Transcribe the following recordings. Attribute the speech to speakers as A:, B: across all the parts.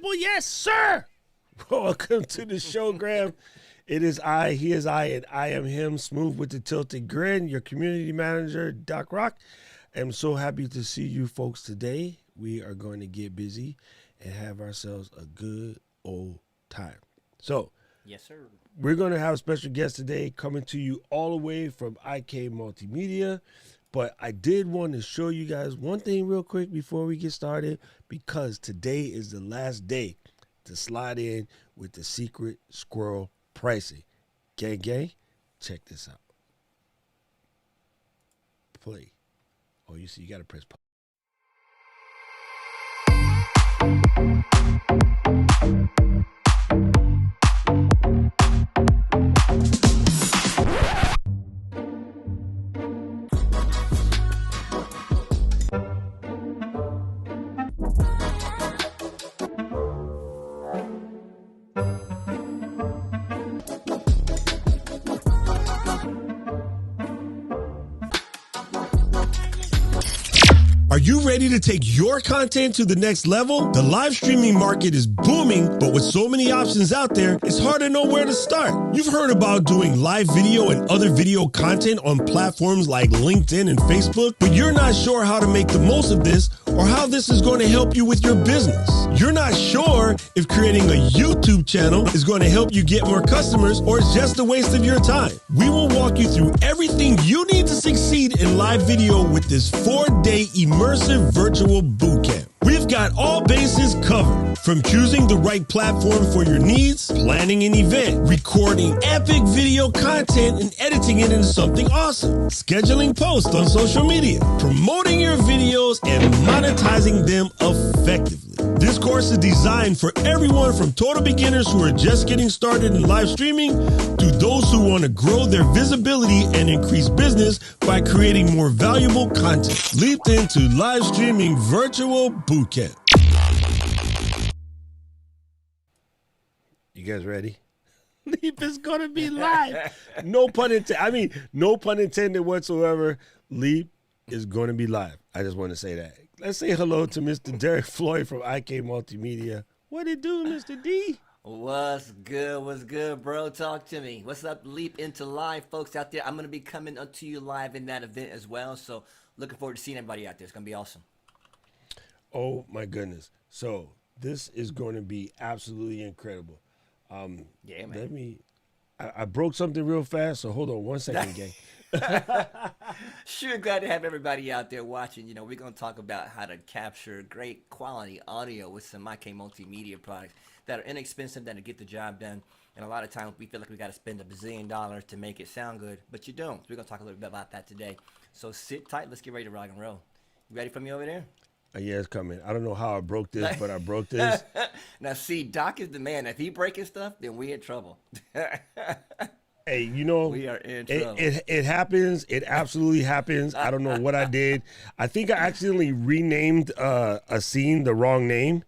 A: Well, yes, sir. Welcome to the show, Graham. It is I, he is I, and I am him, smooth with the tilted grin, your community manager, Doc Rock. I'm so happy to see you folks today. We are going to get busy and have ourselves a good old time. So,
B: yes, sir.
A: We're going to have a special guest today coming to you all the way from Ecamm Multimedia. But I did want to show you guys one thing real quick before we get started, because today is the last day to slide in with the secret squirrel pricing. Gang, check this out. Play. Oh, you see, you got to press pause. Are you ready to take your content to the next level? The live streaming market is booming, but with so many options out there, it's hard to know where to start. You've heard about doing live video and other video content on platforms like LinkedIn and Facebook, but you're not sure how to make the most of this or how this is going to help you with your business. You're not sure if creating a YouTube channel is going to help you get more customers or it's just a waste of your time. We will walk you through everything you need to succeed in live video with this 4-day immersive virtual bootcamp. We've got all bases covered, from choosing the right platform for your needs, planning an event, recording epic video content and editing it into something awesome, scheduling posts on social media, promoting your videos, and monetizing them effectively. This course is designed for everyone from total beginners who are just getting started in live streaming to those who want to grow their visibility and increase business by creating more valuable content. Leap into live streaming virtual bootcamp. You guys ready? Leap is going to be live. No pun intended. I mean, no pun intended whatsoever. Leap is going to be live. I just want to say that. Let's say hello to Mr. Derek Floyd from Ecamm Multimedia. What it do, Mr. D?
B: What's good, bro? Talk to me. What's up, Leap into Live, folks out there? I'm going to be coming up to you live in that event as well, so looking forward to seeing everybody out there. It's going to be awesome.
A: Oh, my goodness. So this is going to be absolutely incredible.
B: Yeah, man.
A: I broke something real fast, so hold on one second, gang.
B: Sure, glad to have everybody out there watching. You know, we're going to talk about how to capture great quality audio with some Ecamm Multimedia products that are inexpensive, that'll get the job done. And a lot of times we feel like we got to spend $1 bazillion to make it sound good, but you don't. So we're going to talk a little bit about that today. So sit tight. Let's get ready to rock and roll. You ready for me over there?
A: Yeah, it's coming. I don't know how I broke this, but I broke this.
B: Now, see, Doc is the man. If he breaking stuff, then we in trouble.
A: Hey, you know,
B: we are in trouble.
A: It happens. It absolutely happens. I don't know what I did. I think I accidentally renamed a scene the wrong name.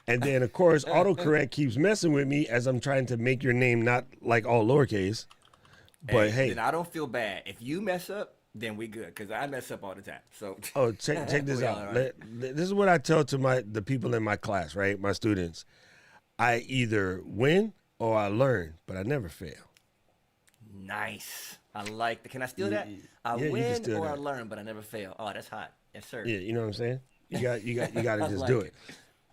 A: And then, of course, autocorrect keeps messing with me as I'm trying to make your name not like all lowercase. But hey.
B: Then I don't feel bad. If you mess up, then we good, because I mess up all the time. So
A: check this out.
B: Right.
A: This is what I tell to the people in my class, right? My students. I either win or I learn, but I never fail.
B: Nice. I like that. Can I steal that? I
A: win
B: or
A: that.
B: I learn, but I never fail. Oh, that's hot. Yes, sir.
A: Yeah, you know what I'm saying? You got to just
B: like
A: do it.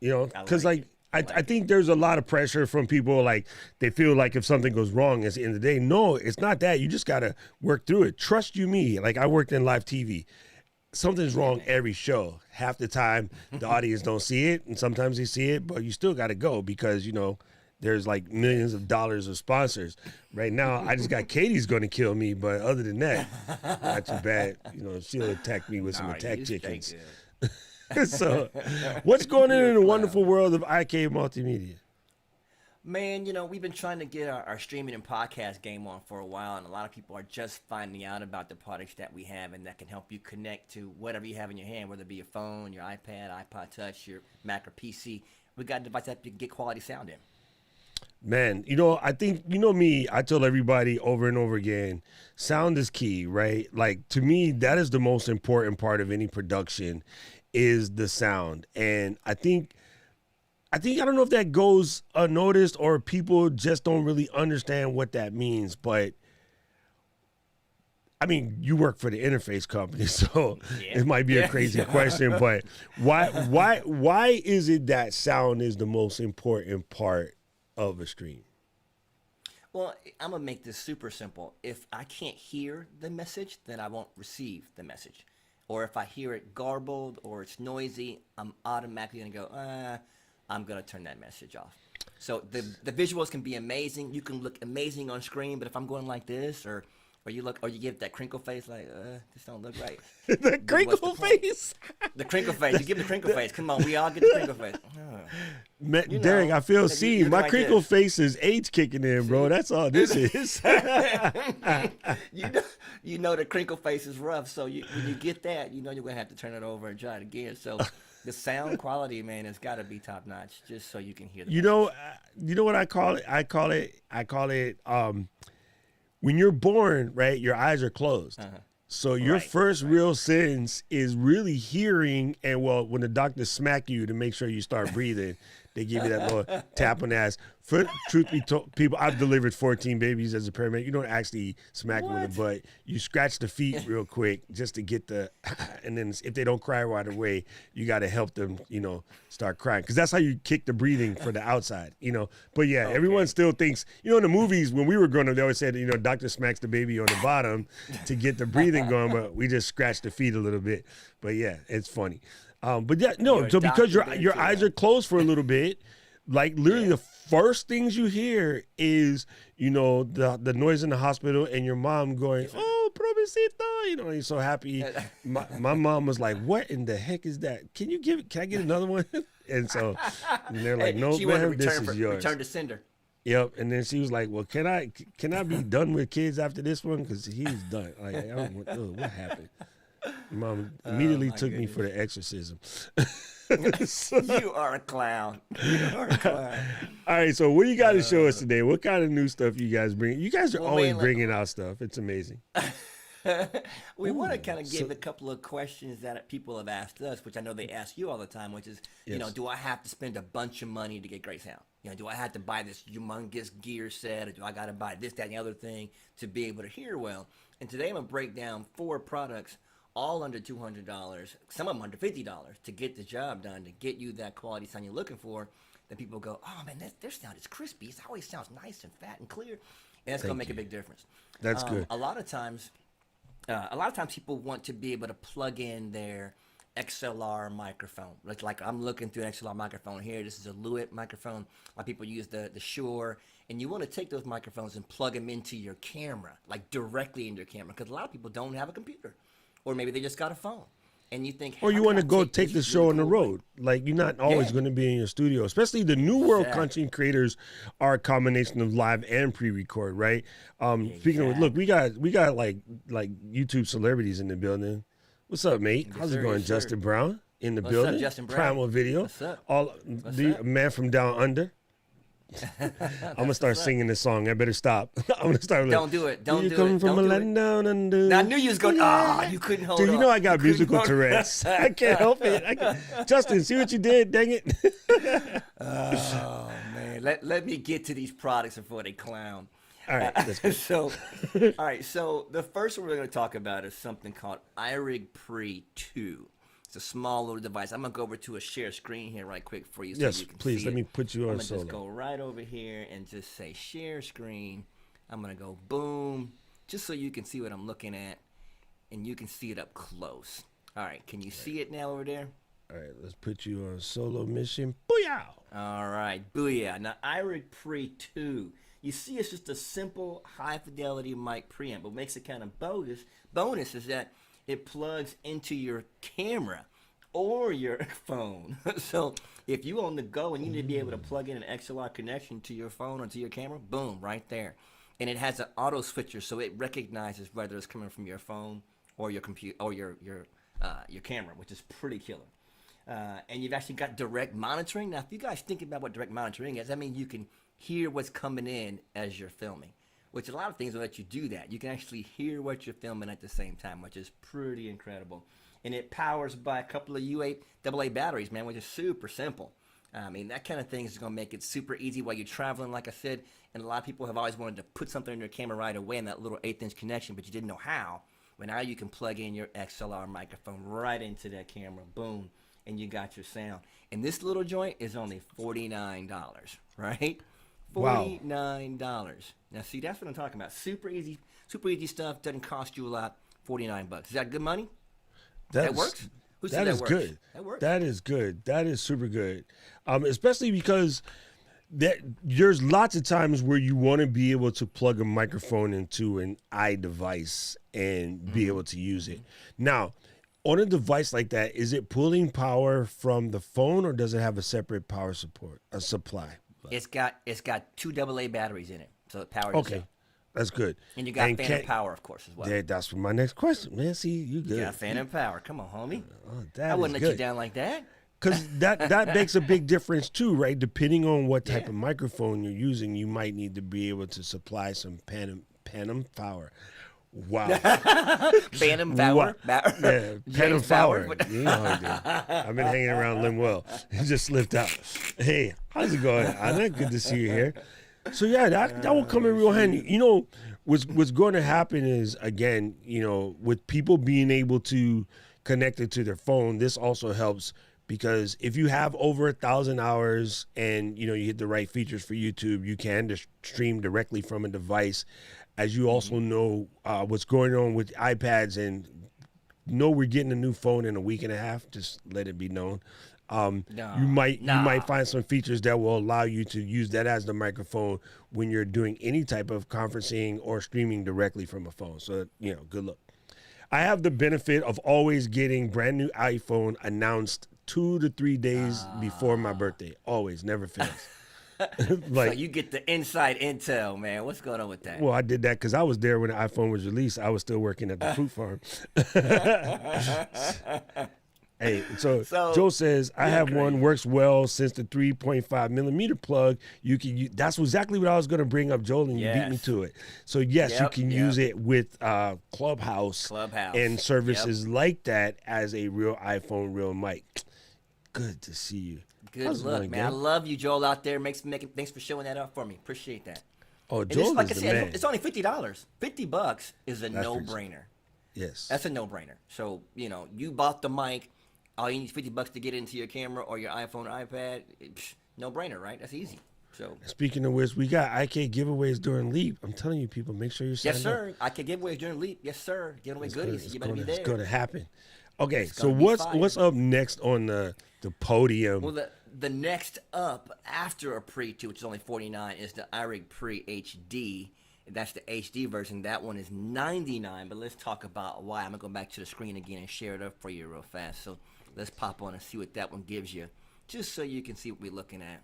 A: You know, because I
B: I
A: think there's a lot of pressure from people, like they feel like if something goes wrong at the end of the day. No, it's not that. You just got to work through it. Trust you me. Like I worked in live TV. Something's wrong every show. Half the time the audience don't see it, and sometimes they see it, but you still got to go because, you know, there's like millions of dollars of sponsors. Right now, I just got Katie's going to kill me, but other than that, not too bad. You know, she'll attack me with some attack chickens. So, what's going on in the wonderful world of Ecamm Multimedia?
B: Man, you know, we've been trying to get our streaming and podcast game on for a while, and a lot of people are just finding out about the products that we have and that can help you connect to whatever you have in your hand, whether it be your phone, your iPad, iPod Touch, your Mac or PC. We got a device that you can get quality sound in.
A: Man, you know, I think, you know me, I tell everybody over and over again, sound is key, right? Like, to me, that is the most important part of any production is the sound. And I think I don't know if that goes unnoticed or people just don't really understand what that means, but I mean, you work for the interface company, so it might be a crazy question, but why is it that sound is the most important part of a stream?
B: Well, I'm gonna make this super simple. If I can't hear the message, then I won't receive the message. Or if I hear it garbled or it's noisy, I'm automatically gonna go, I'm gonna turn that message off. So the visuals can be amazing. You can look amazing on screen, but if I'm going like this, or you give that crinkle face, like, this don't look right.
A: The crinkle face.
B: The crinkle face. You give the crinkle face. Come on, we all get the crinkle face.
A: Derek, I feel seen. My crinkle face is age kicking in, bro. That's all this is.
B: you know the crinkle face is rough, so when you get that, you know you're gonna have to turn it over and try it again. So the sound quality, man, has got to be top notch, just so you can hear. You
A: know what I call it? I call it. When you're born, right, your eyes are closed. So your first real sense is really hearing, and when the doctors smack you to make sure you start breathing, they give you that little tap on the ass. Truth be told, people, I've delivered 14 babies as a paramedic. You don't actually smack them with the butt. You scratch the feet real quick just to get and then if they don't cry right away, you got to help them, start crying. Because that's how you kick the breathing for the outside, But yeah, everyone still thinks, in the movies, when we were growing up, they always said, doctor smacks the baby on the bottom to get the breathing going, but we just scratch the feet a little bit. But yeah, it's funny. But yeah, no, so because your eyes are closed for a little bit, like literally the first things you hear is, the noise in the hospital and your mom going, oh, probecito, he's so happy. My mom was like, what in the heck is that? Can I get another one? And so they're like, no, man, this is yours.
B: Return to sender.
A: Yep. And then she was like, well, can I be done with kids after this one? Because he's done. Like, what happened? Mom immediately took me for the exorcism.
B: You are a clown.
A: All right, so what do you got to show us today? What kind of new stuff you guys bring? You guys are always bringing out stuff. It's amazing.
B: We want to kind of give a couple of questions that people have asked us, which I know they ask you all the time, which is, do I have to spend a bunch of money to get great sound? Do I have to buy this humongous gear set, or do I got to buy this, that, and the other thing to be able to hear well? And today I'm going to break down 4 products, all under $200, some of them under $50, to get the job done, to get you that quality sound you're looking for, that people go, oh man, their sound is crispy. It always sounds nice and fat and clear. And that's going to make a big difference.
A: That's good.
B: A lot of times people want to be able to plug in their XLR microphone. Like I'm looking through an XLR microphone here. This is a Lewitt microphone. A lot of people use the Shure. And you want to take those microphones and plug them into your camera, like directly into your camera, because a lot of people don't have a computer. Or maybe they just got a phone, and you think,
A: or you want to go take the show on the road. Like, you're not always going to be in your studio. Especially the new world content creators are a combination of live and pre-record, right? Speaking of, look, we got like YouTube celebrities in the building. What's up, mate? How's it going, Justin Brown in the building?
B: What's up, Justin Brown?
A: Primal Video.
B: What's up?
A: The man from down under. I'm gonna start singing this song. I better stop. I'm gonna start.
B: Don't do it. Don't do it.
A: You come from a land down under.
B: I knew you was going. You couldn't hold.
A: Dude, you know I got musical Tourette's. I can't help it. Justin, see what you did? Dang it.
B: Oh man, let me get to these products before they clown.
A: All right.
B: So the first one we're going to talk about is something called iRig Pre 2. It's a small little device. I'm going to go over to a share screen here right quick for you. So
A: yes,
B: you can
A: please.
B: see
A: Let me put you on
B: solo.
A: solo.
B: I'm going to just go right over here and just say share screen. I'm going to go boom, just so you can see what I'm looking at, and you can see it up close. All right. Can you see it now over there?
A: All right. Let's put you on solo mission. Booyah!
B: All right. Booyah. Now, iRig Pre 2. You see, it's just a simple high-fidelity mic preamp. What makes it kind of bonus is that it plugs into your camera or your phone. So if you on the go and you need to be able to plug in an XLR connection to your phone or to your camera, boom, right there. And it has an auto switcher, so it recognizes whether it's coming from your phone or your computer or your camera, which is pretty killer. And you've actually got direct monitoring. Now, if you guys think about what direct monitoring is, that means you can hear what's coming in as you're filming, which a lot of things will let you do that. You can actually hear what you're filming at the same time, which is pretty incredible. And it powers by a couple of AA batteries, man, which is super simple. I mean, that kind of thing is going to make it super easy while you're traveling, like I said. And a lot of people have always wanted to put something in their camera right away in that little 1/8" connection, but you didn't know how. But now you can plug in your XLR microphone right into that camera, boom, and you got your sound. And this little joint is only $49, right? $49. Wow. Now, see, that's what I'm talking about. Super easy stuff. Doesn't cost you a lot. $49. Is that good money? That works? Who said that works?
A: Good.
B: That works.
A: That is good. That is super good. Especially because there's lots of times where you want to be able to plug a microphone into an iDevice and be able to use it. Now, on a device like that, is it pulling power from the phone, or does it have a separate power supply?
B: It's got 2 AA batteries in it, so it powers
A: Okay.
B: itself.
A: That's good.
B: And you got phantom power, of course, as well.
A: Yeah, that's my next question, man. See, you good.
B: Yeah, phantom power. Come on, homie.
A: Oh,
B: I wouldn't let you down like that.
A: Because that makes a big difference too, right? Depending on what type of microphone you're using, you might need to be able to supply some phantom power. Wow.
B: Phantom power?
A: Yeah, phantom power. You know how I do. I've been hanging around Linwell. It just slipped out. Hey, how's it going, Anna? Good to see you here. So yeah, that will come in real handy. You know, what's going to happen is, again, you know, with people being able to connect it to their phone, this also helps, because if you have over 1,000 hours and, you know, you hit the right features for YouTube, you can just stream directly from a device. As you also know what's going on with iPads, and know we're getting a new phone in a week and a half, just let it be known. You might find some features that will allow you to use that as the microphone when you're doing any type of conferencing or streaming directly from a phone. So, you know, good luck. I have the benefit of always getting brand new iPhone announced 2 to 3 days before my birthday. Always, never fails.
B: So you get the inside intel, man. What's going on with that?
A: Well, I did that because I was there when the iPhone was released. I was still working at the fruit farm. Hey, so Joe says, I have one, works well since the 3.5 millimeter plug. You can use, that's exactly what I was going to bring up, Joel, and you beat me to it. So yes, you can use it with Clubhouse and services like that as a real iPhone, real mic. Good to see you.
B: Good look, man. I love you, Joel, out there. Thanks for showing that up for me. Appreciate that.
A: Oh, Joel is the man.
B: It's only $50. $50 is a no-brainer.
A: Yes.
B: That's a no-brainer. So, you know, you bought the mic. All you need is $50 to get into your camera or your iPhone or iPad. No-brainer, right? That's easy. So,
A: speaking of which, we got IK giveaways during Leap. I'm telling you, people, make sure you sign up.
B: Yes, sir. IK giveaways during Leap. Yes, sir. Giving away goodies. You better be there.
A: It's going to happen. Okay, so what's up next on the podium?
B: Well, the next up after a Pre 2, which is only $49, is the iRig Pre HD. That's the HD version. That one is $99. But let's talk about why. I'm going to go back to the screen again and share it up for you real fast. So let's pop on and see what that one gives you, just so you can see what we're looking at.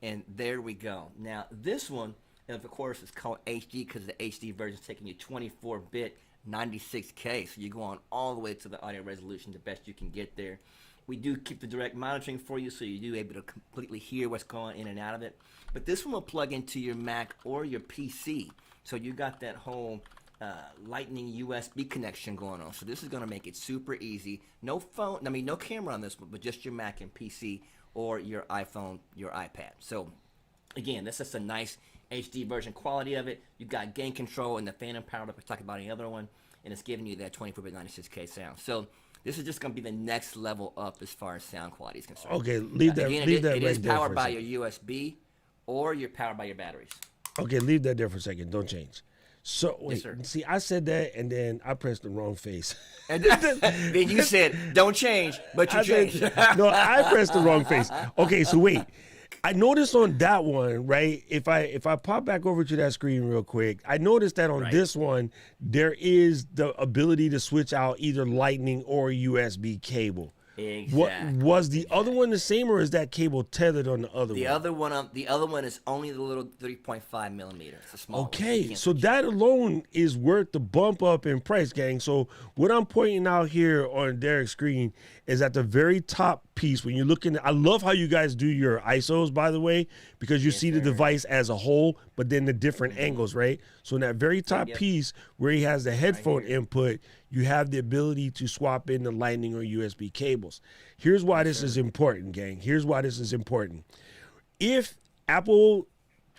B: And there we go. Now, this one, of course, is called HD because the HD version is taking you 24-bit 96K. So you're going all the way to the audio resolution, the best you can get there. We do keep the direct monitoring for you, so you do able to completely hear what's going in and out of it. But this one will plug into your Mac or your PC. So you got that whole Lightning USB connection going on. So this is going to make it super easy. No phone, no camera on this one, but just your Mac and PC or your iPhone, your iPad. So again, this is a nice HD version quality of it. You got gain control and the phantom power like we talked about in the other one, and it's giving you that 24-bit 96K sound. So this is just going to be the next level up as far as sound quality is concerned.
A: Okay, leave that
B: It is powered by your USB or you're powered by your batteries.
A: Okay, leave that there for a second. Don't change. So wait,
B: yes,
A: see, I said that, and then I pressed the wrong face.
B: And then you said, "Don't change," but you changed.
A: No, I pressed the wrong face. Okay, so wait. I noticed on that one, right? If I pop back over to that screen real quick, I noticed that on this one there is the ability to switch out either Lightning or USB cable.
B: Exactly.
A: Was the other one the same, or is that cable tethered on the other one?
B: The other one is only the little 3.5 millimeter. It's a small one.
A: Okay, so that alone is worth the bump up in price, gang. So what I'm pointing out here on Derek's screen is at the very top piece, when you're looking, I love how you guys do your ISOs, by the way, because you see the device as a whole, but then the different angles, right? So in that very top piece where he has the headphone input, you have the ability to swap in the Lightning or USB cables. Here's why this is important, gang. Here's why this is important. If Apple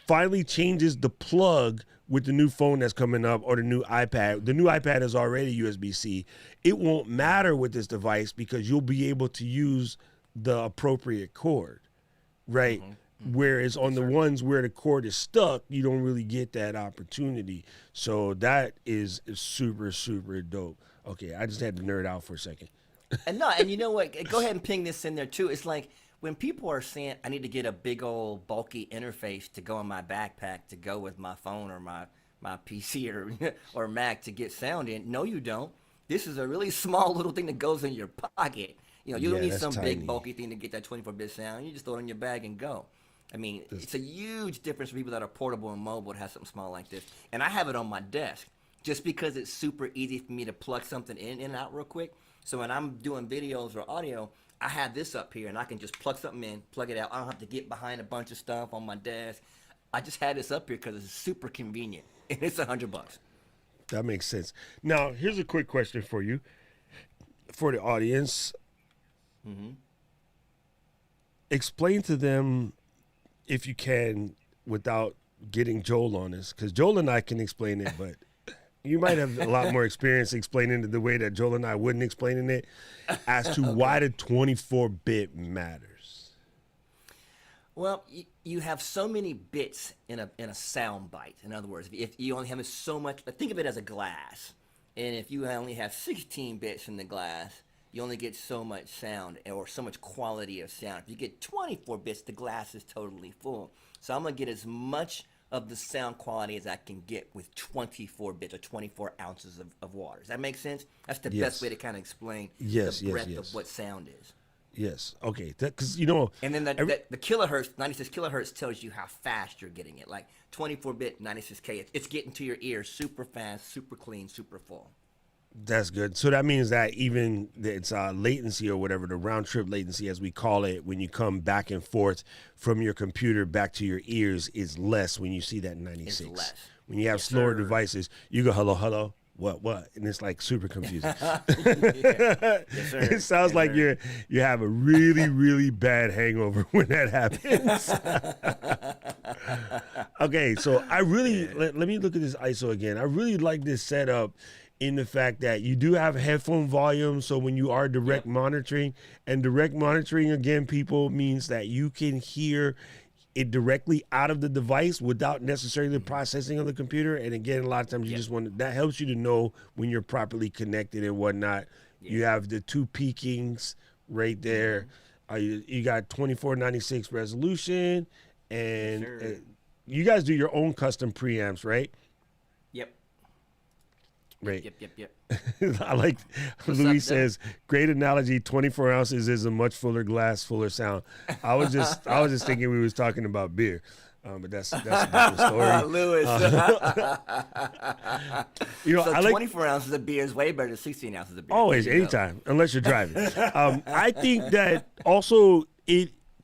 A: finally changes the plug with the new phone that's coming up or the new iPad is already USB-C, it won't matter with this device because you'll be able to use the appropriate cord, right? Whereas on the ones where the cord is stuck, you don't really get that opportunity. So that is super, super dope. Okay, I just had to nerd out for a second.
B: And you know what? Go ahead and ping this in there too. It's like when people are saying, I need to get a big old bulky interface to go in my backpack to go with my phone or my PC or Mac to get sound in. No, you don't. This is a really small little thing that goes in your pocket. You know, you don't need some big bulky thing to get that 24-bit sound. You just throw it in your bag and go. I mean, it's a huge difference for people that are portable and mobile to have something small like this. And I have it on my desk just because it's super easy for me to plug something in and out real quick. So when I'm doing videos or audio, I have this up here and I can just plug something in, plug it out. I don't have to get behind a bunch of stuff on my desk. I just had this up here because it's super convenient and it's $100.
A: That makes sense. Now, here's a quick question for you, for the audience. Explain to them, if you can, without getting Joel on this, because Joel and I can explain it, but you might have a lot more experience explaining it the way that Joel and I wouldn't explaining it, as to why the 24-bit matters.
B: Well, you have so many bits in a sound bite. In other words, if you only have so much, think of it as a glass. And if you only have 16 bits in the glass, you only get so much sound or so much quality of sound. If you get 24 bits, the glass is totally full. So I'm going to get as much of the sound quality as I can get with 24 bits or 24 ounces of water. Does that make sense? That's the best way to kind of explain the breadth of what sound is.
A: Yes. Okay. Because, you know.
B: And then the kilohertz, 96 kilohertz tells you how fast you're getting it. Like 24-bit, 96K, it's getting to your ears super fast, super clean, super full.
A: That's good. So that means that even it's latency or whatever, the round trip latency, as we call it, when you come back and forth from your computer back to your ears is less when you see that 96. It's less. When you have slower devices, you go, hello, hello, what? And it's like super confusing. It sounds like you have a really, really bad hangover when that happens. Okay, so I really, let me look at this ISO again. I really like this setup in the fact that you do have headphone volume, so when you are direct monitoring, and direct monitoring, again, people, means that you can hear it directly out of the device without necessarily the processing of the computer. And again, a lot of times you just want to, that helps you to know when you're properly connected and whatnot. You have the two peakings right there. You got 2496 resolution, and you guys do your own custom preamps, right? Right.
B: Yep.
A: I like Louis says, great analogy. 24 ounces is a much fuller glass, fuller sound. I was just thinking we was talking about beer, but that's a different story.
B: Louis.
A: You know,
B: so
A: I like
B: 24 ounces of beer is way better than 16 ounces of beer.
A: Always, anytime, unless you're driving. I think that also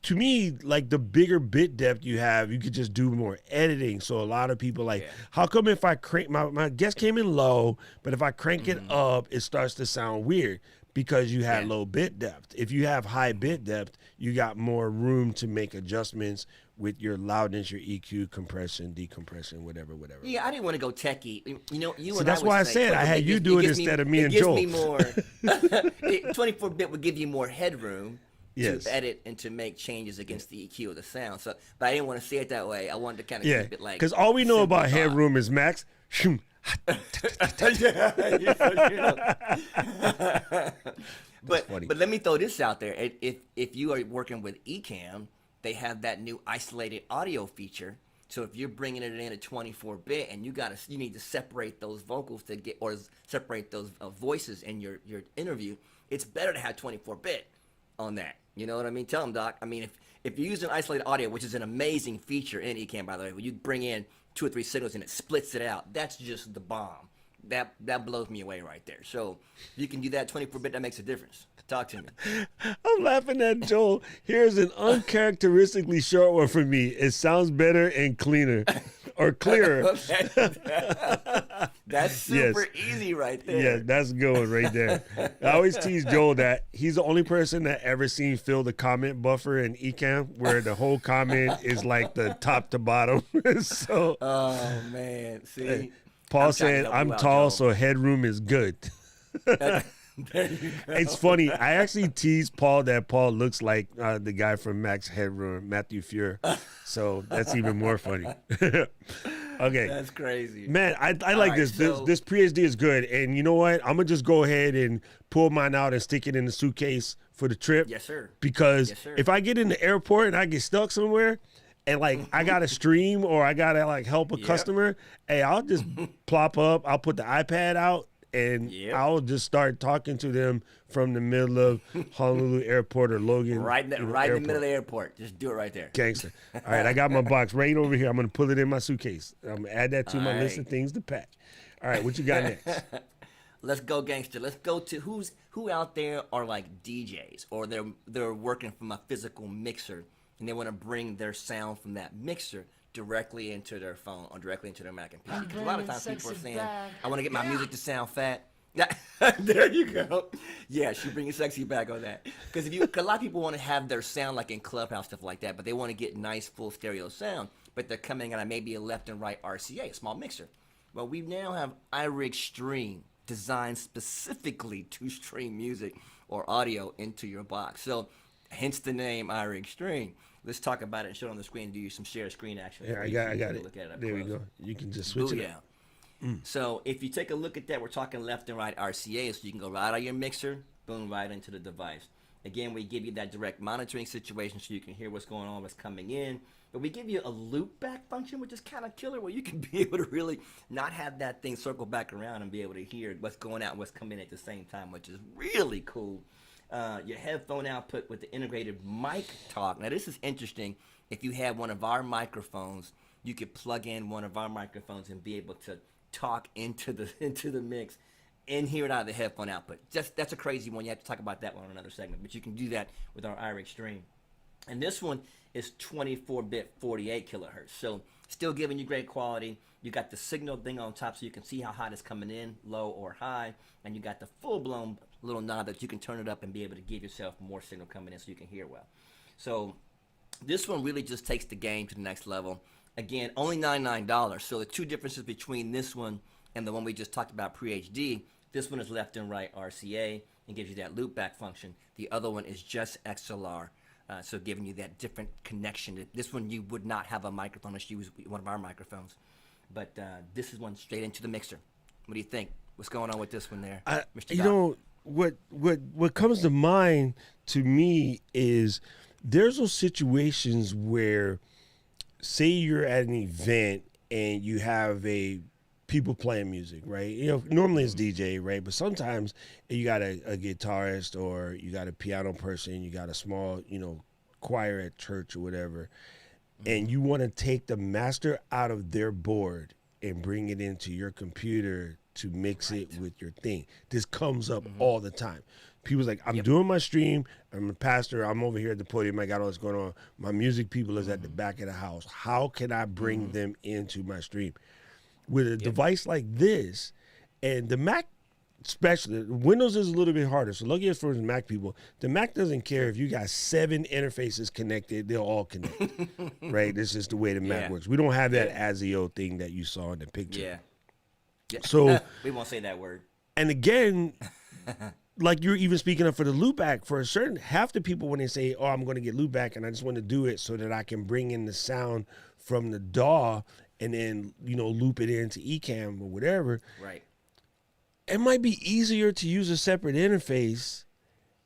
A: to me, like the bigger bit depth you have, you could just do more editing. So a lot of people how come if I crank, my guess came in low, but if I crank it up, it starts to sound weird because you had low bit depth. If you have high bit depth, you got more room to make adjustments with your loudness, your EQ, compression, decompression, whatever.
B: Yeah, I didn't want to go techie. You know,
A: so that's why I said I had you do it instead of me and Joel.
B: It gives me more. 24-bit would give you more headroom. To edit and to make changes against the EQ of the sound. So, but I didn't want to say it that way. I wanted to kind of keep it like,
A: because all we know about headroom is max.
B: But let me throw this out there. If you are working with Ecamm, they have that new isolated audio feature. So if you're bringing it in at 24-bit and you need to separate those vocals to get, or separate those voices in your interview, it's better to have 24-bit on that. You know what I mean? Tell them, Doc. I mean, if you use an isolated audio, which is an amazing feature in Ecamm, by the way, when you bring in 2 or 3 signals and it splits it out, that's just the bomb. that blows me away right there. So if you can do that 24-bit, that makes a difference. Talk to me.
A: I'm laughing at Joel. Here's an uncharacteristically short one for me. It sounds better and cleaner or clearer.
B: That's super easy right there.
A: Yeah, that's a good one right there. I always tease Joel that he's the only person that ever seen fill the comment buffer in Ecamm where the whole comment is like the top to bottom. So,
B: oh, man. See?
A: Paul said, I'm tall, so headroom is good.
B: There you go.
A: It's funny. I actually teased Paul that Paul looks like the guy from Max Headroom, Matthew Fuhr. So that's even more funny. Okay.
B: That's crazy.
A: Man, I like
B: right,
A: this.
B: so-
A: This pre-HD is good. And you know what? I'm going to just go ahead and pull mine out and stick it in the suitcase for the trip.
B: Yes, sir.
A: Because
B: Yes, sir.
A: if I get in the airport and I get stuck somewhere and like I got to stream or I got to like help a customer, hey, I'll just plop up. I'll put the iPad out. And I'll just start talking to them from the middle of Honolulu Airport or Logan.
B: Right in the middle of the airport. Just do it right there.
A: Gangster. All right, I got my box right over here. I'm going to put it in my suitcase. I'm going to add that to my list of things to pack. All right, what you got next?
B: Let's go, gangster. Let's go to who out there are like DJs or they're working from a physical mixer and they want to bring their sound from that mixer directly into their phone or directly into their Mac and PC. Because a lot of times people are saying, I want to get my music to sound fat. There you go. Yeah, she bringing sexy back on that. Because a lot of people want to have their sound like in Clubhouse, stuff like that, but they want to get nice full stereo sound, but they're coming on maybe a left and right RCA, a small mixer. Well, we now have iRig Stream designed specifically to stream music or audio into your box. So hence the name iRig Stream. Let's talk about it and show it on the screen and do some share screen action.
A: Yeah, I got it.
B: Look at it
A: There we
B: close.
A: go. You can just switch it up.
B: So if you take a look at that, we're talking left and right RCA, so you can go right out of your mixer, boom, right into the device. Again, we give you that direct monitoring situation so you can hear what's going on, what's coming in. But we give you a loop back function, which is kind of killer, where you can be able to really not have that thing circle back around and be able to hear what's going out and what's coming in at the same time, which is really cool. Your headphone output with the integrated mic talk. Now, this is interesting. If you have one of our microphones, you could plug in one of our microphones and be able to talk into the mix and hear it out of the headphone output. That's a crazy one. You have to talk about that one on another segment, but you can do that with our iRig Stream. And this one is 24-bit 48 kilohertz. So still giving you great quality. You got the signal thing on top so you can see how hot it's coming in, low or high. And you got the full-blown little knob that you can turn it up and be able to give yourself more signal coming in so you can hear well. So this one really just takes the game to the next level. Again, only $99. So the two differences between this one and the one we just talked about pre-HD, this one is left and right RCA and gives you that loop back function. The other one is just XLR. So giving you that different connection. This one you would not have a microphone unless you use one of our microphones. But this is one straight into the mixer. What do you think? What's going on with this one there, Mr.
A: You
B: Doc?
A: know, what comes to mind to me is there's those situations where, say you're at an event and you have people playing music, right? You know, normally it's DJ, right? But sometimes you got a guitarist or you got a piano person, you got a small, choir at church or whatever, and you want to take the master out of their board and bring it into your computer to mix it with your thing. This comes up all the time. People's like, I'm doing my stream. I'm a pastor. I'm over here at the podium. I got all this going on. My music people is at the back of the house. How can I bring them into my stream? With a device like this, and the Mac, especially, Windows is a little bit harder. So lucky for the Mac people, the Mac doesn't care if you got 7 interfaces connected. They'll all connect, right? This is the way the Mac works. We don't have that ASIO thing that you saw in the picture.
B: Yeah.
A: So
B: we won't say that word.
A: And again, like you're even speaking up for the loopback, for a certain half the people when they say, "Oh, I'm going to get loopback, and I just want to do it so that I can bring in the sound from the DAW and then loop it into Ecamm or whatever."
B: Right.
A: It might be easier to use a separate interface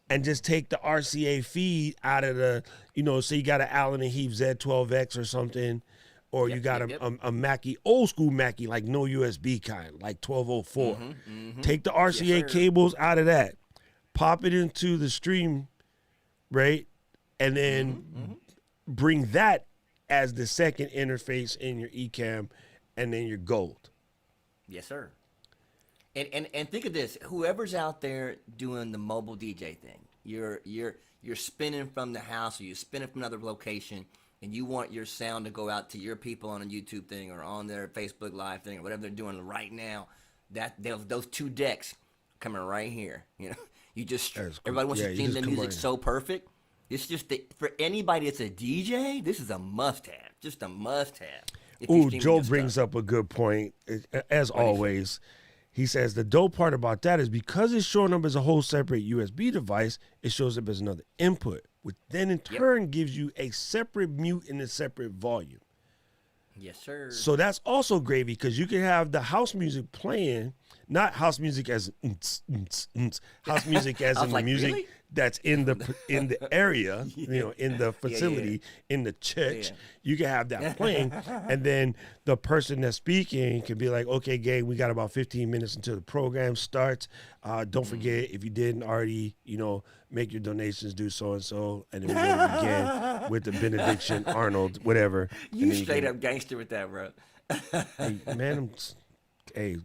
A: and just take the RCA feed out of the, say you got an Allen and Heath Z12X or something. Or you got a Mackie, old school Mackie, like no USB kind, like 1204. Take the RCA cables out of that, pop it into the stream, right? And then bring that as the second interface in your Ecamm, and then you're gold.
B: Yes, sir. And think of this: whoever's out there doing the mobile DJ thing, you're spinning from the house or you're spinning from another location, and you want your sound to go out to your people on a YouTube thing or on their Facebook Live thing or whatever they're doing right now. Those two decks coming right here. You know, you just
A: That's cool.
B: everybody wants
A: Yeah,
B: to
A: you
B: stream
A: just
B: the music
A: combine.
B: so perfect. It's just for anybody that's a DJ, this is a must-have. Just a must-have. If you're
A: Ooh,
B: streaming
A: Joe
B: your
A: brings
B: stuff.
A: up a good point. As
B: What do you say?
A: always, he says the dope part about that is because it's showing up as a whole separate USB device, it shows up as another input, which then in
B: Yep.
A: turn gives you a separate mute and a separate volume.
B: Yes, sir.
A: So that's also gravy because you can have the house music playing, not house music as house music as
B: I was
A: in the
B: like,
A: music
B: really?
A: that's in the area, in the facility, in the church.
B: Yeah.
A: You can have that playing, and then the person that's speaking can be like, "Okay, gang, we got about 15 minutes until the program starts. Don't forget if you didn't already, make your donations, do so and so, and then we're gonna begin with the benediction, Arnold, whatever." And
B: You
A: then
B: straight
A: can-
B: up gangster with that, bro.
A: Hey, man, hey,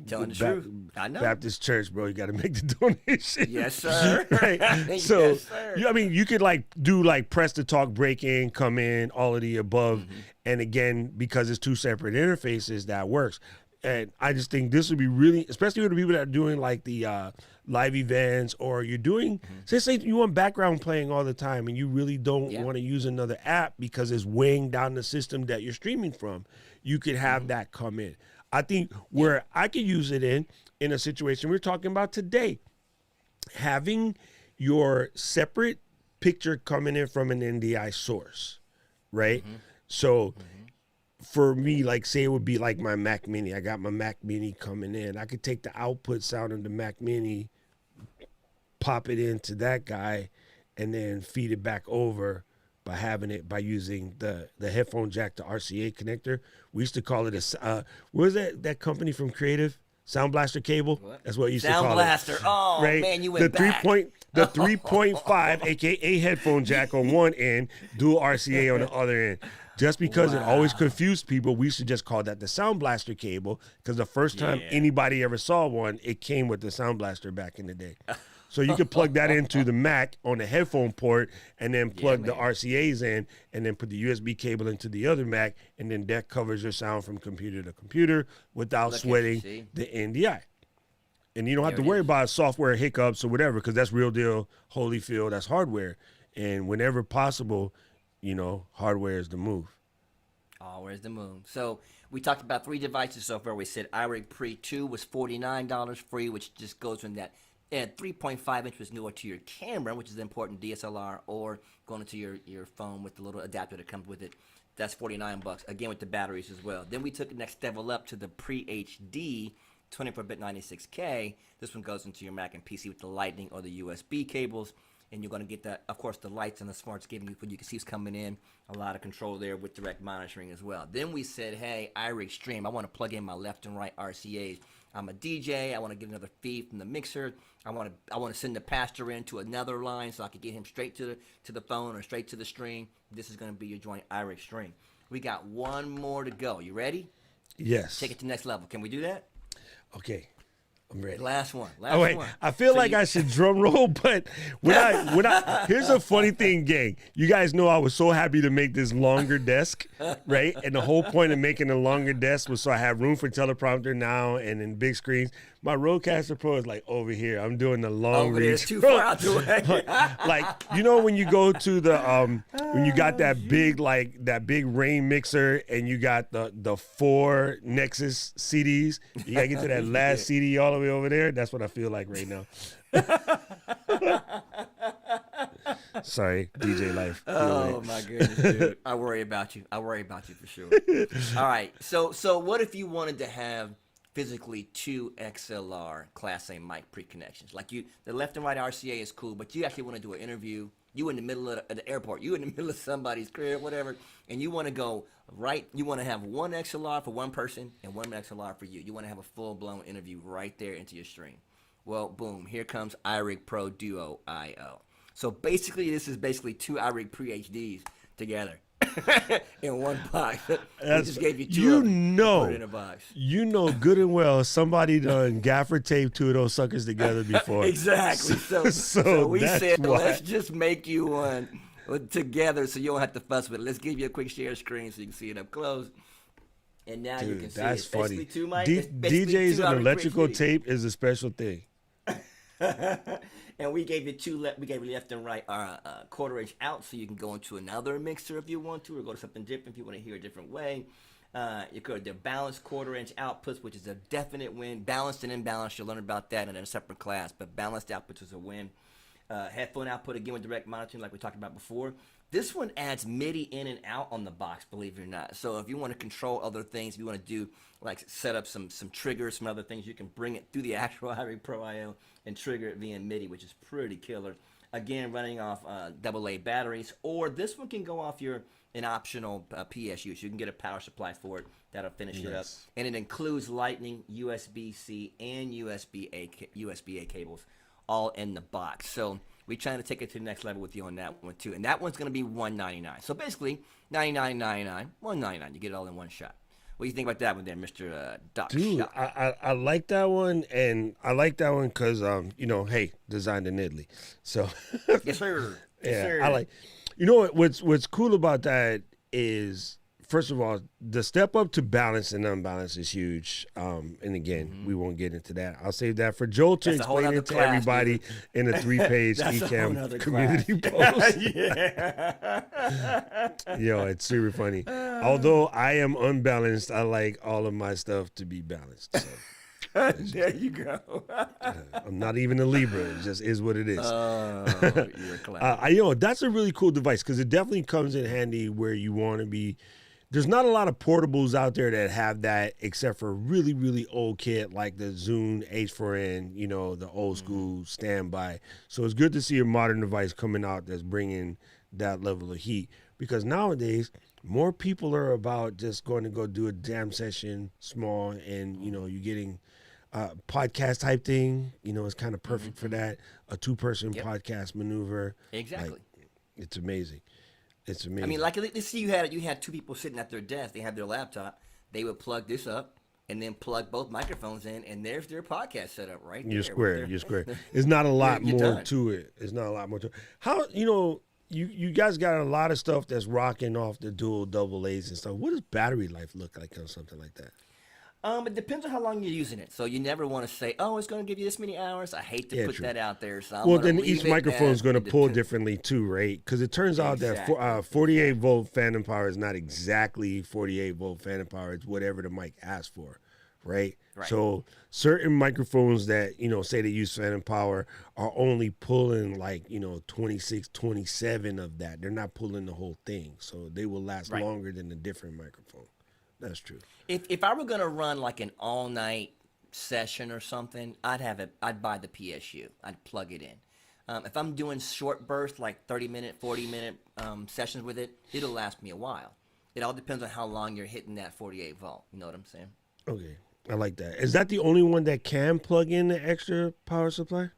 B: Telling the
A: Ba-
B: truth. I know.
A: Baptist church, bro. You got to make the donation.
B: Yes, sir.
A: Right. So,
B: Yes, sir.
A: you could do press the talk, break in, come in, all of the above.
B: Mm-hmm.
A: And again, because it's two separate interfaces, that works. And I just think this would be really, especially with the people that are doing like the live events, or you're doing, say you want background playing all the time and you really don't
B: Yeah.
A: want to use another app because it's weighing down the system that you're streaming from. You could have that come in. I think where I could use it in a situation we're talking about today, having your separate picture coming in from an NDI source, right? So for me, like say it would be like my Mac Mini. I got my Mac Mini coming in. I could take the output sound of the Mac Mini, pop it into that guy, and then feed it back over by using the headphone jack to RCA connector. We used to call it what was that company from Creative? Sound Blaster cable.
B: What?
A: That's what you used
B: Sound
A: to call
B: Blaster.
A: it.
B: Oh,
A: Right?
B: man, you went
A: the
B: back.
A: 3.5, aka headphone jack on one end, dual RCA on the other end. Just because it always confused people, we should just call that the Sound Blaster cable, because the first time
B: Yeah.
A: anybody ever saw one, it came with the Sound Blaster back in the day. So you could plug that into the Mac on the headphone port, and then plug the
B: man.
A: RCAs in, and then put the USB cable into the other Mac, and then that covers your sound from computer to computer without
B: Look at you,
A: sweating
B: see?
A: the NDI. And you don't have
B: There
A: to
B: it
A: worry
B: is.
A: about software hiccups or whatever, because that's real deal, Holyfield, that's hardware. And whenever possible, hardware is the move.
B: Oh, where's the moon? So we talked about 3 devices so far. We said iRig Pre 2 was $49 free, which just goes from that. And 3.5 inch was newer to your camera, which is important, DSLR, or going into your phone with the little adapter that comes with it. That's $49, again with the batteries as well. Then we took the next level up to the Pre HD 24-bit 96K. This one goes into your Mac and PC with the Lightning or the USB cables. And you're going to get that, of course, the lights and the smarts giving you, you can see what's coming in, a lot of control there with direct monitoring as well. Then we said, hey, iRig Stream, I want to plug in my left and right RCAs. I'm a DJ. I want to get another feed from the mixer. I want to send the pastor into another line so I can get him straight to the phone or straight to the stream. This is going to be your joint iRig Stream. We got one more to go. You ready?
A: Yes.
B: Take it to the next level. Can we do that?
A: Okay. I'm ready.
B: Last one.
A: Oh wait,
B: one.
A: I feel
B: So
A: like
B: you-
A: I should drum roll, but when I here's a funny thing, gang. You guys know I was so happy to make this longer desk, right? And the whole point of making a longer desk was so I have room for teleprompter now and in big screens. My Rodecaster Pro is like over here. I'm doing the long
B: Over there,
A: reach.
B: it's too far out the way.
A: Like when you go to the when you got that big rain mixer and you got the 4 Nexus CDs, you gotta get to that last CD all the way over there. That's what I feel like right now. Sorry, DJ life.
B: Oh my goodness, dude! I worry about you. I worry about you for sure. All right, so what if you wanted to have physically 2 XLR Class A mic pre-connections? Like the left and right RCA is cool, but you actually want to do an interview. You in the middle of the airport. You in the middle of somebody's crib, whatever, and you want to go right. You want to have 1 XLR for one person and 1 XLR for you. You want to have a full-blown interview right there into your stream. Well, boom! Here comes iRig Pro Duo IO. So basically, this is basically 2 iRig Pre HDs together. in one box. We
A: That's,
B: just gave you two
A: you
B: of them to put it in a box.
A: you know good and well somebody done gaffer taped two of those suckers together before.
B: Exactly. So,
A: So
B: we
A: that's
B: said,
A: why.
B: let's just make you one together so you don't have to fuss with it. Let's give you a quick share screen so you can see it up close. And now you
A: Dude,
B: can see
A: that's
B: it's basically
A: funny.
B: two mics. It's basically
A: DJs
B: two
A: and
B: out of
A: electrical
B: quick
A: tape is a special thing.
B: And we gave you we gave you left and right quarter inch out, so you can go into another mixer if you want to, or go to something different if you want to hear a different way. You could the balanced quarter inch outputs, which is a definite win. Balanced and imbalanced, you'll learn about that in a separate class. But balanced outputs is a win. Headphone output again with direct monitoring, like we talked about before. This one adds MIDI in and out on the box, believe it or not. So if you want to control other things, if you want to do like set up some triggers, some other things, you can bring it through the actual iRig Pro IO and trigger it via MIDI, which is pretty killer. Again, running off AA batteries, or this one can go off an optional PSU. So you can get a power supply for it that'll finish it up, and it includes Lightning, USB-C, and USB-A cables all in the box. So we're trying to take it to the next level with you on that one too. And that one's going to be $199. So basically, $99.99, $199. You get it all in one shot. What do you think about that one there, Mr. Doc?
A: Dude, I like that one, and I like that one because, hey, designed in Italy. So,
B: yes, sir.
A: yeah,
B: Yes, sir.
A: I like, what's cool about that is, first of all, the step up to balance and unbalance is huge. And again, we won't get into that. I'll save that for Joel to explain it to everybody in a 3-page Ecamm community post. Yo, it's super funny. Although I am unbalanced, I like all of my stuff to be balanced. So.
B: There you go.
A: I'm not even a Libra. It just is what it is.
B: You're a class.
A: That's a really cool device because it definitely comes in handy where you want to be. There's not a lot of portables out there that have that, except for really, really old kit like the Zune H4n, the old school standby. So it's good to see a modern device coming out that's bringing that level of heat, because nowadays more people are about just going to go do a jam session small, and you're getting podcast type thing. It's kind of perfect for that. A 2-person podcast maneuver.
B: Exactly.
A: Like, it's amazing. It's amazing.
B: I mean, like, let's see, you had 2 people sitting at their desk. They have their laptop. They would plug this up and then plug both microphones in, and there's their podcast setup right there.
A: You're square. It's not a lot
B: You're
A: more
B: done.
A: to it. It's not a lot more to it. How, you guys got a lot of stuff that's rocking off the dual AA's and stuff. What does battery life look like on something like that?
B: It depends on how long you're using it. So you never want to say, "Oh, it's going to give you this many hours." I hate to put that out there. So
A: well, then each microphone is going to pull differently too, right? Because it turns out that 48-volt phantom power is not exactly 48-volt phantom power. It's whatever the mic asks for, right? So certain microphones that, say they use phantom power are only pulling like, 26, 27 of that. They're not pulling the whole thing. So they will last longer than a different microphone. That's true.
B: If I were gonna run like an all night session or something, I'd buy the PSU. I'd plug it in. If I'm doing short bursts, like 30-minute, 40-minute sessions with it, it'll last me a while. It all depends on how long you're hitting that 48 volt. You know what I'm saying?
A: Okay, I like that. Is that the only one that can plug in the extra power supply?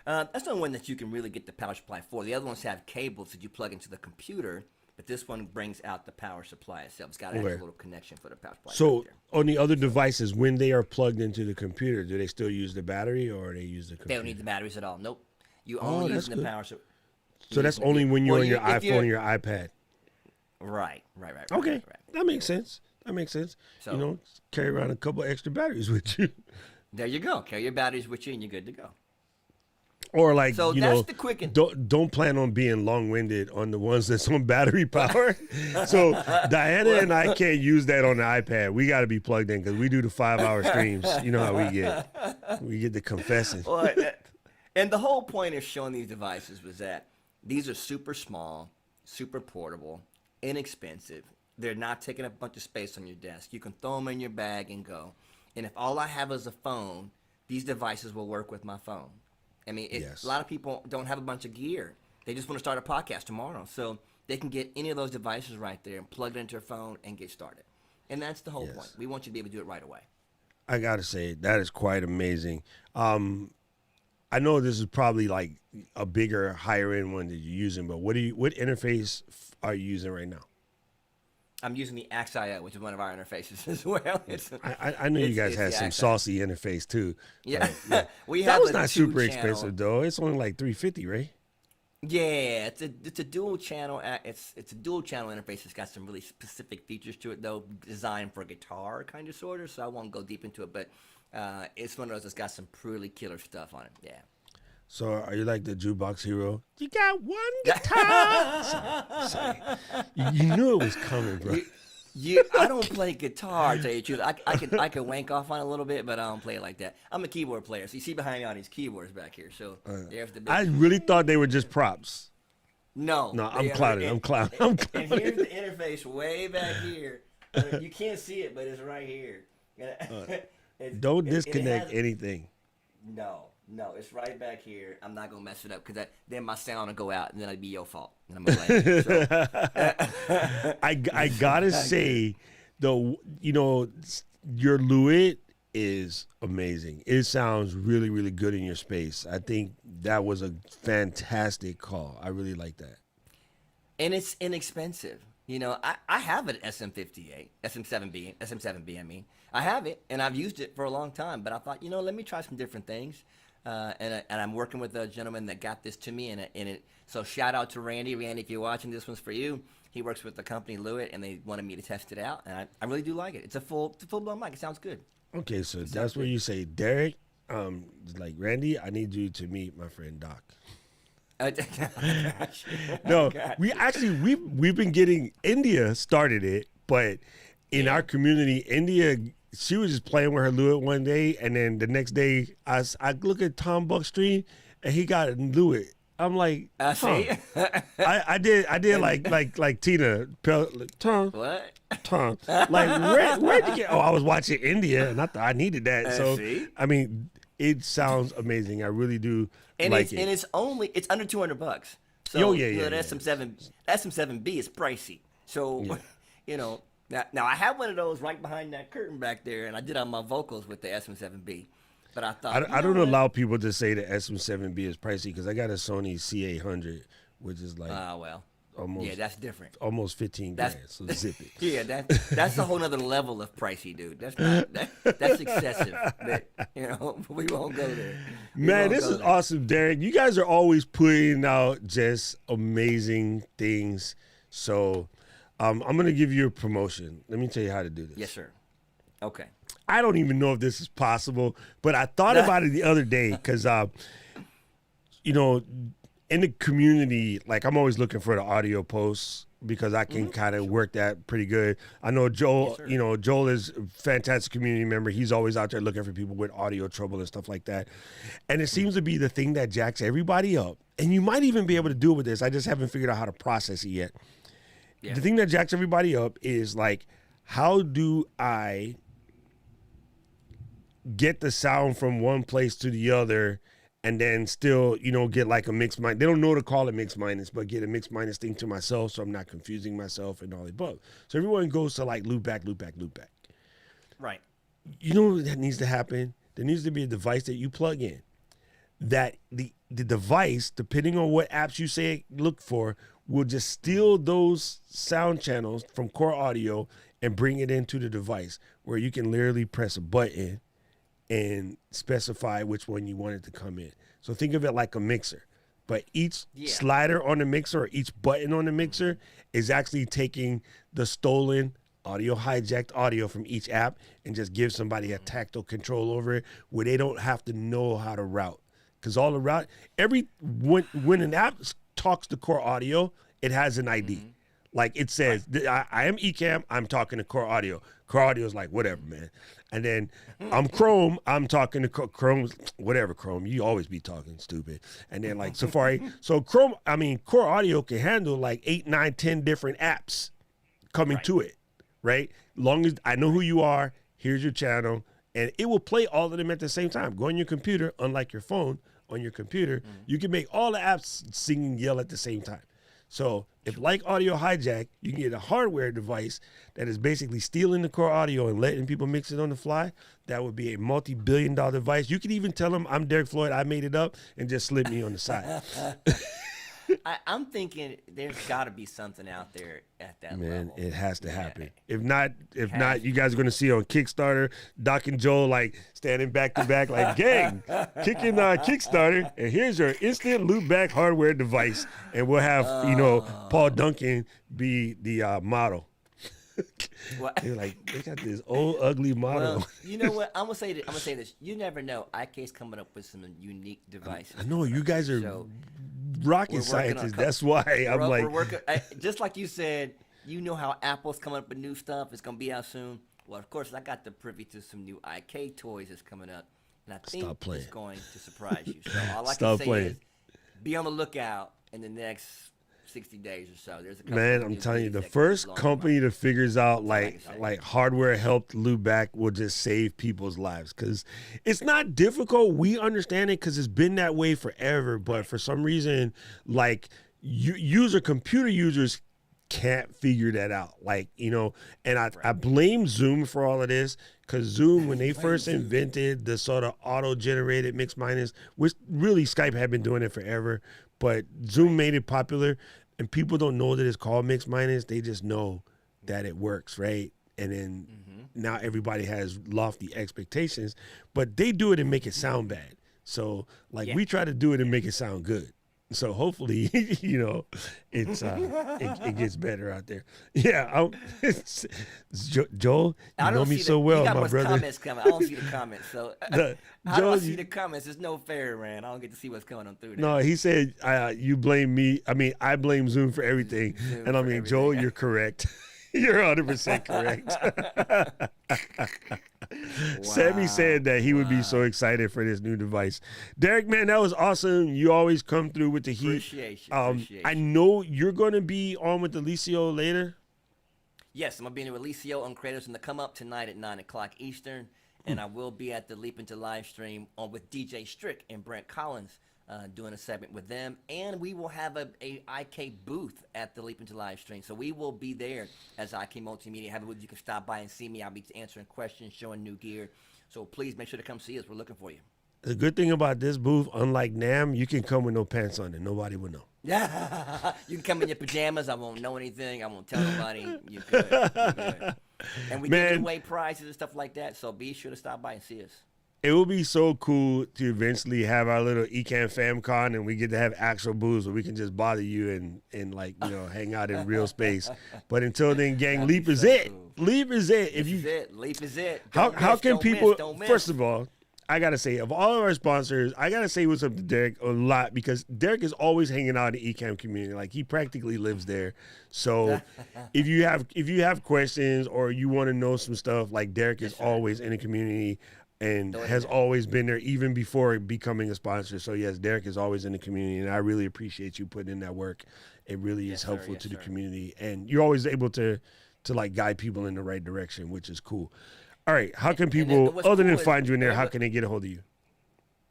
B: That's the one that you can really get the power supply for. The other ones have cables that you plug into the computer. But this one brings out the power supply itself. It's got a little connection for the power supply.
A: So
B: right there.
A: On the other devices, when they are plugged into the computer, do they still use the battery, or they use the computer?
B: They don't need the batteries at all. Nope. You only use the power supply.
A: So that's only when you're on your iPhone or your iPad.
B: Right.
A: Okay,
B: right.
A: that makes sense. So, carry around a couple extra batteries with you.
B: There you go. Carry your batteries with you, and you're good to go.
A: Or like,
B: so that's the quick.
A: Don't plan on being long-winded on the ones that's on battery power. So Diana and I can't use that on the iPad. We got to be plugged in because we do the 5-hour streams. You know how we get. We get the confessing.
B: Well, and the whole point of showing these devices was that these are super small, super portable, inexpensive. They're not taking up a bunch of space on your desk. You can throw them in your bag and go. And if all I have is a phone, these devices will work with my phone. I mean, a lot of people don't have a bunch of gear. They just want to start a podcast tomorrow. So they can get any of those devices right there and plug it into their phone and get started. And that's the whole point. We want you to be able to do it right away.
A: I got to say, that is quite amazing. I I know this is probably like a bigger, higher end one that you're using, but what interface are you using right now?
B: I'm using the Axio, which is one of our interfaces as well.
A: I know you guys had some saucy interface too.
B: Yeah, we
A: that
B: have
A: was
B: a
A: not super
B: 2-channel.
A: expensive though. It's only like $350, right?
B: Yeah, it's a dual channel. It's a dual channel interface. It's got some really specific features to it though, designed for guitar kind of sort of. So I won't go deep into it, but it's one of those that's got some pretty killer stuff on it. Yeah.
A: So are you like the jukebox hero? You got one guitar. Sorry. You knew it was coming, bro.
B: I don't play guitar, to tell you the truth. I can wank off on it a little bit, but I don't play it like that. I'm a keyboard player. So you see behind me all these keyboards back here. So there's the big...
A: I really thought they were just props.
B: No,
A: I'm clouded. I'm clouded.
B: And here's the interface way back here. You can't see it, but it's right here.
A: Don't disconnect anything.
B: No, it's right back here. I'm not gonna mess it up because then my sound will go out, and then it'd be your fault. And I'm gonna blame you. So.
A: I gotta say, though, your Lewitt is amazing. It sounds really, really good in your space. I think that was a fantastic call. I really like that.
B: And it's inexpensive. I have an SM58, SM7B, I mean. I have it, and I've used it for a long time, but I thought, let me try some different things. And I'm working with a gentleman that got this to me, so shout out to Randy. Randy, if you're watching, this one's for you. He works with the company Lewitt, and they wanted me to test it out, and I really do like it. It's a full-blown mic. It sounds good.
A: Okay, so that's where you say, Derek, like, Randy, I need you to meet my friend Doc. No, we've been getting, India started it, but in our community, India, she was just playing with her Lewitt one day, and then the next day, I look at Tom Buck's stream, and he got a Lewitt. I'm like,
B: see?
A: I did like Tina, Tom.
B: What?
A: Tom. Like, where'd you get? Oh, I was watching India, and I thought I needed that. So,
B: see?
A: I mean, it sounds amazing. I really do like it.
B: And it's under $200. So,
A: yeah.
B: The SM7B is pricey. So, Now I have one of those right behind that curtain back there, and I did on my vocals with the SM7B. But I thought
A: I don't allow people to say the SM7B is pricey because I got a Sony C800, which is like almost
B: that's different.
A: Almost 15 grand. So zip it.
B: Yeah, that's a whole nother level of pricey, dude. That's not that's excessive. But, we won't go there.
A: Man, this is awesome, Derek. You guys are always putting out just amazing things. So. I'm going to give you a promotion. Let me tell you how to do this.
B: Yes, sir. Okay.
A: I don't even know if this is possible, but I thought about it the other day because, in the community, like I'm always looking for the audio posts because I can kind of work that pretty good. I know Joel, Joel is a fantastic community member. He's always out there looking for people with audio trouble and stuff like that. And it seems to be the thing that jacks everybody up. And you might even be able to do it with this. I just haven't figured out how to process it yet. Yeah. The thing that jacks everybody up is like, how do I get the sound from one place to the other and then still, get like a mixed minus? They don't know to call it mixed minus, but get a mixed minus thing to myself so I'm not confusing myself and all the above. So everyone goes to like loop back.
B: Right.
A: You know what that needs to happen? There needs to be a device that you plug in that the device, depending on what apps you say look for, will just steal those sound channels from Core Audio and bring it into the device where you can literally press a button and specify which one you want it to come in. So think of it like a mixer, but each slider on the mixer or each button on the mixer is actually taking the stolen audio, hijacked audio from each app and just give somebody a tactile control over it where they don't have to know how to route. Because all the route, when an app talks to Core Audio, it has an ID. Mm-hmm. Like it says, I am Ecamm, I'm talking to Core Audio. Core Audio is like, whatever, man. And then I'm Chrome, I'm talking to Chrome, whatever, Chrome. You always be talking stupid. And then like Safari. So Core Audio can handle like 8, 9, 10 different apps coming to it, right? Long as I know who you are, here's your channel, and it will play all of them at the same time. Go on your computer, unlike your phone, on your computer, you can make all the apps sing and yell at the same time. So if like Audio Hijack, you can get a hardware device that is basically stealing the core audio and letting people mix it on the fly, that would be a multi-billion-dollar device. You could even tell them I'm Derek Floyd, I made it up, and just slip me on the side.
B: I'm thinking there's got to be something out there at that level.
A: Man, it has to happen. If not, you guys are going to see on Kickstarter, Doc and Joel like standing back to back like, gang, kicking Kickstarter, and here's your instant loop back hardware device, and we'll have Paul Duncan be the model. They're like, they got this old ugly model.
B: Well, you know what? I'm gonna say this. You never know. IK's coming up with some unique devices.
A: I know you guys are rocket scientists. That's why
B: we're working. Just like you said, you know how Apple's coming up with new stuff. It's gonna be out soon. Well, of course, I got the privy to some new IK toys that's coming up, and I think it's going to surprise you. So all I can say is, be on the lookout in the next 60 days or so. There's a couple.
A: Man, I'm telling you, the first company that figures out like hardware helped loop back will just save people's lives, because it's not difficult. We understand it because it's been that way forever. But for some reason, like computer users can't figure that out. Like, and I blame Zoom for all of this, because Zoom, when they first invented the sort of auto-generated mix minus, which really Skype had been doing it forever, but Zoom made it popular. And people don't know that it's called mix minus. They just know that it works, right? And then now everybody has lofty expectations, but they do it and make it sound bad. So we try to do it and make it sound good. So hopefully, it's it gets better out there. Yeah, Joel, you know me so well, my brother.
B: Comments coming. I don't see the comments, so I don't see the comments. It's no fair, man. I don't get to see what's coming on through there.
A: No, he said you blame me. I mean, I blame Zoom for everything, and I mean, Joel, you're correct. You're 100% correct. Wow. Sammy said that he would be so excited for this new device. Derek, man, that was awesome. You always come through with the heat.
B: Appreciate you.
A: I know you're going to be on with Alicio later.
B: Yes, I'm going to be in Alicio on Creators in the Come Up tonight at 9 o'clock Eastern. And I will be at the Leap Into live stream with DJ Strick and Brent Collins doing a segment with them. And we will have a IK booth at the Leap Into live stream. So we will be there as IK Multimedia. Have a booth. You can stop by and see me. I'll be answering questions, showing new gear. So please make sure to come see us. We're looking for you.
A: The good thing about this booth, unlike NAMM, you can come with no pants on and nobody will know.
B: Yeah, you can come in your pajamas. I won't know anything. I won't tell nobody. You're good. You're good. And we give away prizes and stuff like that. So be sure to stop by and see us.
A: It will be so cool to eventually have our little Ecamm FamCon, and we get to have actual booths where we can just bother you and hang out in real space. But until then, gang, Leap is it. Leap is it.
B: Leap is it.
A: How can people? First of all, I gotta say, of all of our sponsors, I gotta say what's up to Derek a lot, because Derek is always hanging out in the Ecamm community. Like, he practically lives there. So if you have questions or you want to know some stuff, like, Derek is always in the community and has always been there even before becoming a sponsor. So yes, Derek is always in the community, and I really appreciate you putting in that work. It really is helpful to the community, and you're always able to like guide people in the right direction, which is cool. All right, how can people, other than find you in there, how can they get a hold of you?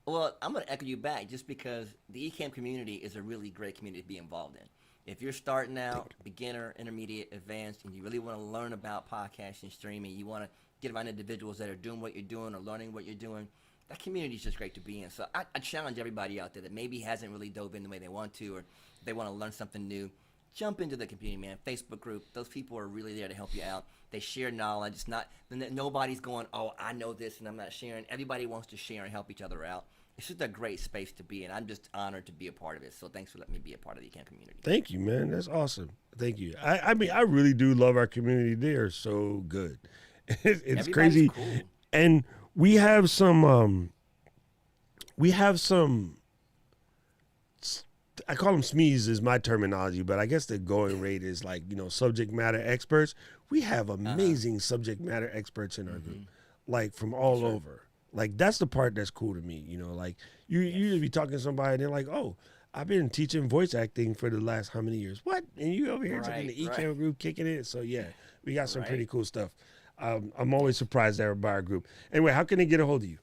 B: Well, I'm going to echo you back, just because the Ecamm community is a really great community to be involved in. If you're starting out, beginner, intermediate, advanced, and you really want to learn about podcasting, streaming, you want to get around individuals that are doing what you're doing or learning what you're doing, that community is just great to be in. So I challenge everybody out there that maybe hasn't really dove in the way they want to, or they want to learn something new. Jump into the community, man. Facebook group. Those people are really there to help you out. They share knowledge. It's not, nobody's going, oh, I know this and I'm not sharing. Everybody wants to share and help each other out. It's just a great space to be in. I'm just honored to be a part of it. So thanks for letting me be a part of the Ecamm community.
A: Thank you, man. That's awesome. Thank you. I mean, I really do love our community. They are so good. It's crazy.
B: Cool.
A: And we have some, I call them SMEs is my terminology, but I guess the going rate is like, subject matter experts. We have amazing subject matter experts in our group, like from all over. Like, that's the part that's cool to me. Like you be talking to somebody and they're like, oh, I've been teaching voice acting for the last how many years? What? And you over here in the Ecamm group kicking it. So yeah, we got some pretty cool stuff. I'm always surprised by our group. Anyway, how can they get a hold of you?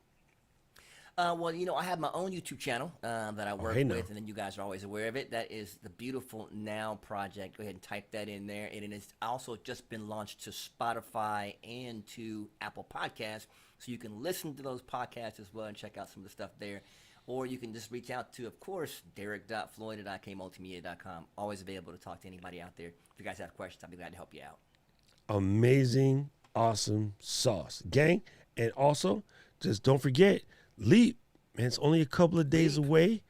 B: Well, I have my own YouTube channel that I work
A: hey, now.
B: with, and then you guys are always aware of it. That is the Beautiful Now Project. Go ahead and type that in there. And it has also just been launched to Spotify and to Apple Podcasts. So you can listen to those podcasts as well and check out some of the stuff there. Or you can just reach out to, of course, Derek.Floyd at EcammMultimedia.com. Always available to talk to anybody out there. If you guys have questions, I'll be glad to help you out.
A: Amazing, awesome sauce. Gang, and also, just don't forget, Leap, man, it's only a couple of days away.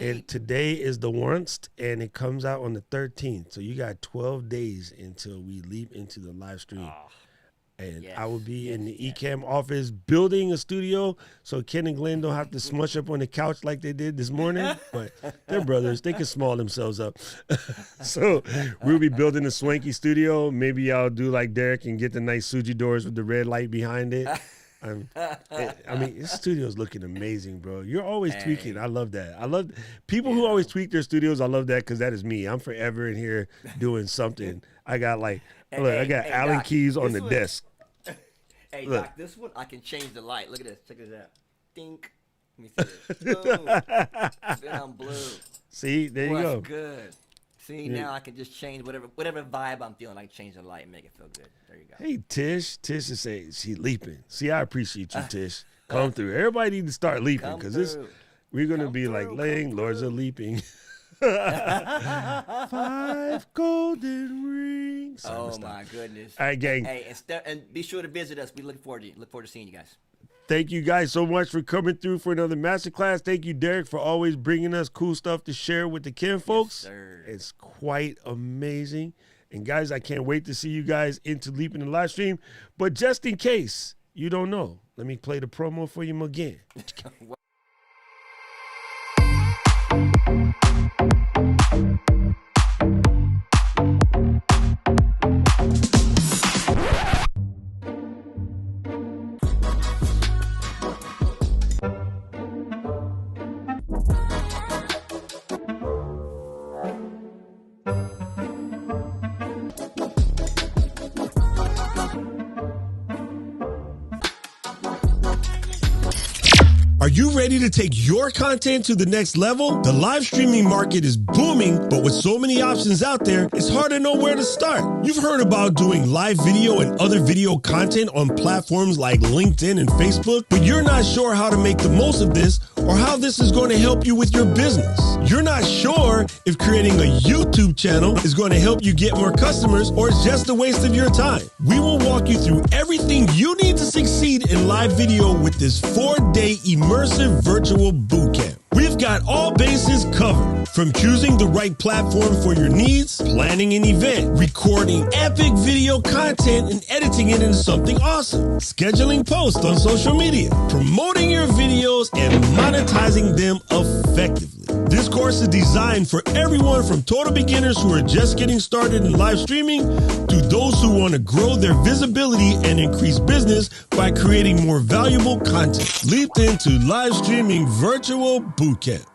A: And today is the once, and it comes out on the 13th. So you got 12 days until we leap into the live stream. And
B: yes,
A: I will be in the Ecamm office building a studio so Ken and Glenn don't have to smush up on the couch like they did this morning. But they're brothers. They can small themselves up. So we'll be building a swanky studio. Maybe I'll do like Derek and get the nice Suji doors with the red light behind it. I mean, this studio's looking amazing, bro. You're always tweaking. I love that. I love people who always tweak their studios. I love that because that is me. I'm forever in here doing something. I got like, look, I got Allen
B: Doc,
A: keys on the desk.
B: Hey,
A: Look.
B: Doc, this one, I can change the light. Look at this. Check this out. Dink. Let me see this. Boom. Been on blue.
A: See, there you go.
B: Good. See, now I can just change whatever vibe I'm feeling. I can change the light and make it feel good. There you go.
A: Hey, Tish. Tish is saying she's leaping. See, I appreciate you, Tish. Come through. Everybody need to start leaping because we're going to be like laying lords of leaping. 5 golden rings.
B: Oh my goodness!
A: All right, gang.
B: Hey, and be sure to visit us. We look forward to seeing you guys.
A: Thank you guys so much for coming through for another masterclass. Thank you, Derek, for always bringing us cool stuff to share with the Ken folks.
B: Yes, sir.
A: It's quite amazing. And guys, I can't wait to see you guys into Leaping the live stream. But just in case you don't know, let me play the promo for you again. Are you ready to take your content to the next level? The live streaming market is booming, but with so many options out there, it's hard to know where to start. You've heard about doing live video and other video content on platforms like LinkedIn and Facebook, but you're not sure how to make the most of this or how this is going to help you with your business. You're not sure if creating a YouTube channel is going to help you get more customers or it's just a waste of your time. We will walk you through everything you need to succeed in live video with this 4-day immersive virtual bootcamp. We've got all bases covered, from choosing the right platform for your needs, planning an event, recording epic video content and editing it into something awesome, scheduling posts on social media, promoting your videos, and monetizing them effectively. This course is designed for everyone from total beginners who are just getting started in live streaming to those who want to grow their visibility and increase business by creating more valuable content. Leap into live streaming virtual bootcamp.